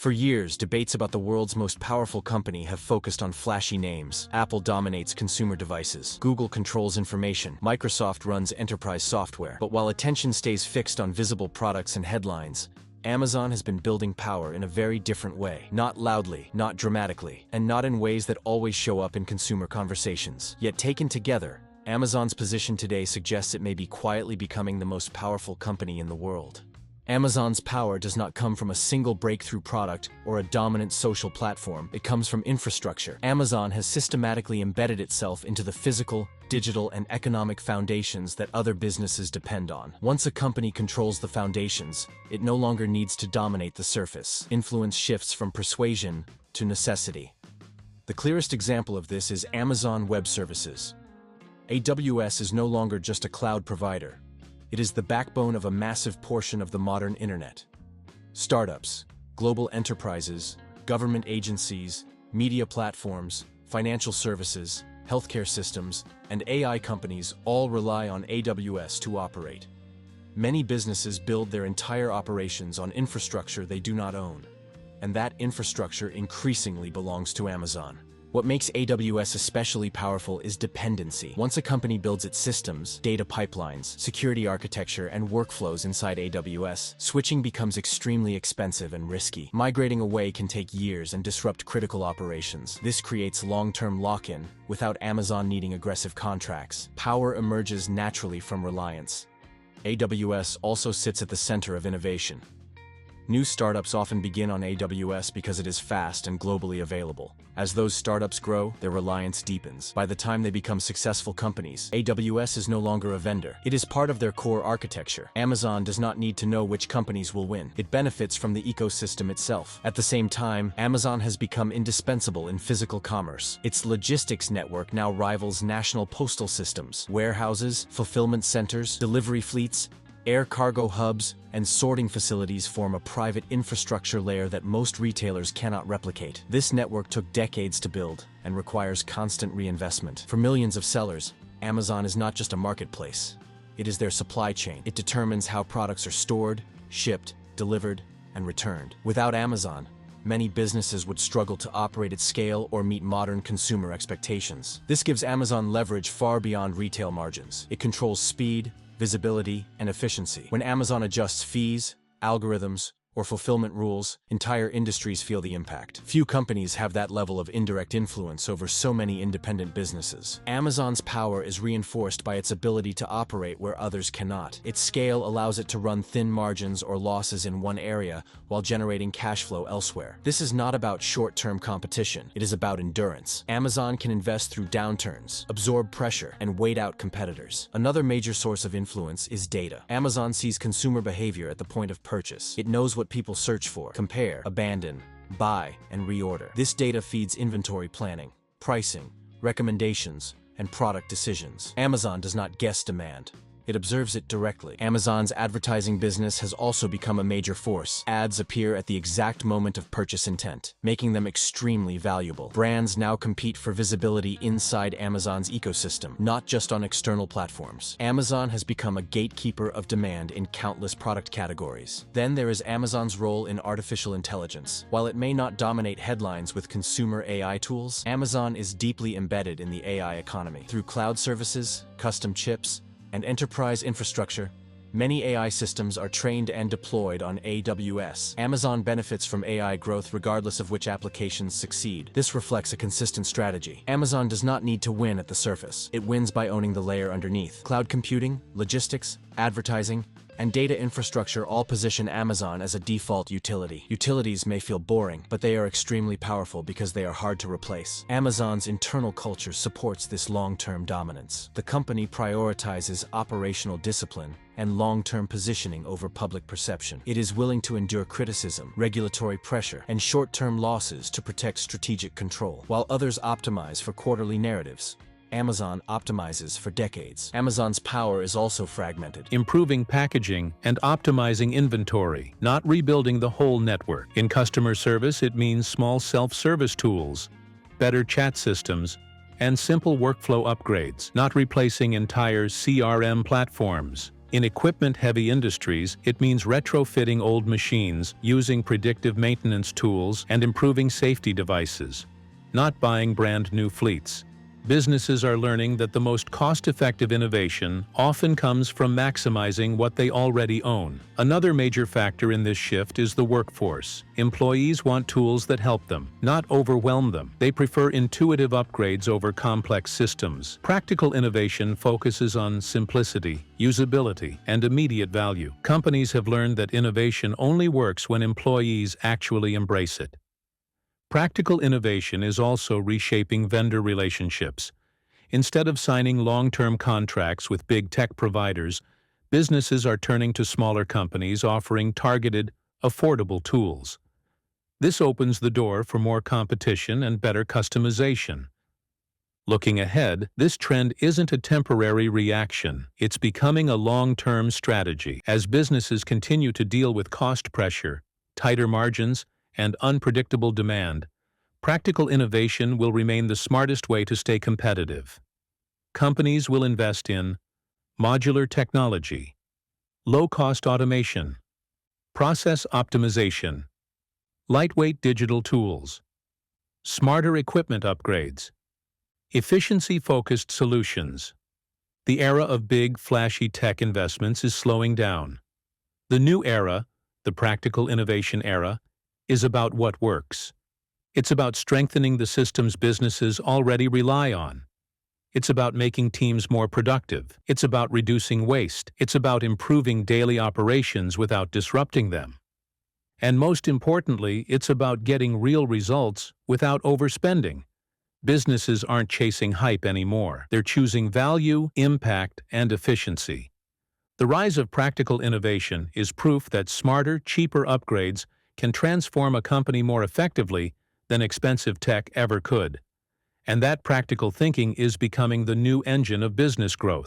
For years, debates about the world's most powerful company have focused on flashy names. Apple dominates consumer devices. Google controls information. Microsoft runs enterprise software. But while attention stays fixed on visible products and headlines, Amazon has been building power in a very different way. Not loudly, not dramatically, and not in ways that always show up in consumer conversations. Yet taken together, Amazon's position today suggests it may be quietly becoming the most powerful company in the world. Amazon's power does not come from a single breakthrough product or a dominant social platform. It comes from infrastructure. Amazon has systematically embedded itself into the physical, digital, and economic foundations that other businesses depend on. Once a company controls the foundations, it no longer needs to dominate the surface. Influence shifts from persuasion to necessity. The clearest example of this is Amazon Web Services. AWS is no longer just a cloud provider. It is the backbone of a massive portion of the modern internet. Startups, global enterprises, government agencies, media platforms, financial services, healthcare systems, and AI companies all rely on AWS to operate. Many businesses build their entire operations on infrastructure they do not own, and that infrastructure increasingly belongs to Amazon. What makes AWS especially powerful is dependency. Once a company builds its systems, data pipelines, security architecture, and workflows inside AWS, switching becomes extremely expensive and risky. Migrating away can take years and disrupt critical operations. This creates long-term lock-in, without Amazon needing aggressive contracts. Power emerges naturally from reliance. AWS also sits at the center of innovation. New startups often begin on AWS because it is fast and globally available. As those startups grow, their reliance deepens. By the time they become successful companies, AWS is no longer a vendor. It is part of their core architecture. Amazon does not need to know which companies will win. It benefits from the ecosystem itself. At the same time, Amazon has become indispensable in physical commerce. Its logistics network now rivals national postal systems. Warehouses, fulfillment centers, delivery fleets, air cargo hubs, and sorting facilities form a private infrastructure layer that most retailers cannot replicate. This network took decades to build and requires constant reinvestment. For millions of sellers, Amazon is not just a marketplace. It is their supply chain. It determines how products are stored, shipped, delivered, and returned. Without Amazon, many businesses would struggle to operate at scale or meet modern consumer expectations. This gives Amazon leverage far beyond retail margins. It controls speed, visibility, and efficiency. When Amazon adjusts fees, algorithms, or fulfillment rules, entire industries feel the impact. Few companies have that level of indirect influence over so many independent businesses. Amazon's power is reinforced by its ability to operate where others cannot. Its scale allows it to run thin margins or losses in one area while generating cash flow elsewhere. This is not about short-term competition. It is about endurance. Amazon can invest through downturns, absorb pressure, and wait out competitors. Another major source of influence is data. Amazon sees consumer behavior at the point of purchase. It knows what people search for, compare, abandon, buy, and reorder. This data feeds inventory planning, pricing, recommendations, and product decisions. Amazon does not guess demand. It observes it directly. Amazon's advertising business has also become a major force. Ads appear at the exact moment of purchase intent, making them extremely valuable. Brands now compete for visibility inside Amazon's ecosystem, not just on external platforms. Amazon has become a gatekeeper of demand in countless product categories. Then there is Amazon's role in artificial intelligence. While it may not dominate headlines with consumer AI tools, Amazon is deeply embedded in the AI economy. Through cloud services, custom chips, and enterprise infrastructure, many AI systems are trained and deployed on AWS. Amazon benefits from AI growth regardless of which applications succeed. This reflects a consistent strategy. Amazon does not need to win at the surface. It wins by owning the layer underneath. Cloud computing, logistics, advertising, and data infrastructure all position Amazon as a default utility. Utilities may feel boring, but they are extremely powerful because they are hard to replace. Amazon's internal culture supports this long-term dominance. The company prioritizes operational discipline and long-term positioning over public perception. It is willing to endure criticism, regulatory pressure, and short-term losses to protect strategic control. While others optimize for quarterly narratives, Amazon optimizes for decades. Amazon's power is also fragmented. Improving packaging and optimizing inventory, not rebuilding the whole network. In customer service, it means small self-service tools, better chat systems, and simple workflow upgrades, not replacing entire CRM platforms. In equipment-heavy industries, it means retrofitting old machines, using predictive maintenance tools, and improving safety devices, not buying brand-new fleets. Businesses are learning that the most cost-effective innovation often comes from maximizing what they already own. Another major factor in this shift is the workforce. Employees want tools that help them, not overwhelm them. They prefer intuitive upgrades over complex systems. Practical innovation focuses on simplicity, usability, and immediate value. Companies have learned that innovation only works when employees actually embrace it. Practical innovation is also reshaping vendor relationships. Instead of signing long-term contracts with big tech providers, businesses are turning to smaller companies offering targeted, affordable tools. This opens the door for more competition and better customization. Looking ahead, this trend isn't a temporary reaction. It's becoming a long-term strategy. As businesses continue to deal with cost pressure, tighter margins, and unpredictable demand, practical innovation will remain the smartest way to stay competitive. Companies will invest in modular technology, low-cost automation, process optimization, lightweight digital tools, smarter equipment upgrades, efficiency-focused solutions. The era of big, flashy tech investments is slowing down. The new era, the practical innovation era, is about what works. It's about strengthening the systems businesses already rely on. It's about making teams more productive. It's about reducing waste. It's about improving daily operations without disrupting them. And most importantly, it's about getting real results without overspending. Businesses aren't chasing hype anymore. They're choosing value, impact, and efficiency. The rise of practical innovation is proof that smarter, cheaper upgrades can transform a company more effectively than expensive tech ever could. And that practical thinking is becoming the new engine of business growth.